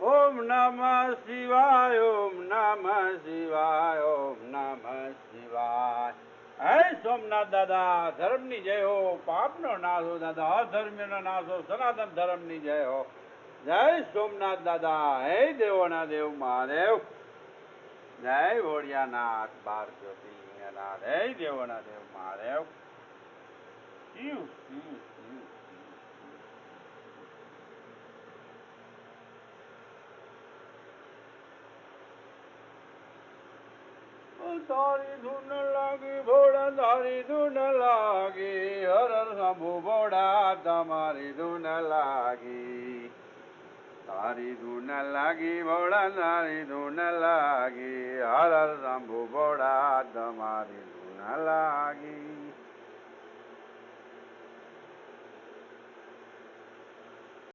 ઓમ નમઃ શિવાય, ઓમ નમઃ શિવાય, ઓમ નમઃ શિવાય. હે સોમનાથ દાદા, ધર્મની જય હો, પાપનો નાશ હો દાદા, અધર્મનો નાશ હો, સનાતન ધર્મની જય હો. જય સોમનાથ દાદા, હે દેવોના દેવ મહાદેવ, જય ભોળિયાનાથ, 12 જ્યોતિર્લિંગનાથ, હે દેવોના દેવ મહાદેવ. શિવ શિવ શિવ. તારી ધૂન લાગી ભોળા, તારી ધૂન લાગી, હર હર શંભુ ભોળા, તમારી ધૂન લાગી. તારી ધૂન લાગી ભોળા, તારી ધૂન લાગી, હર હર શંભુ ભોળા, તમારી ધૂન લાગી.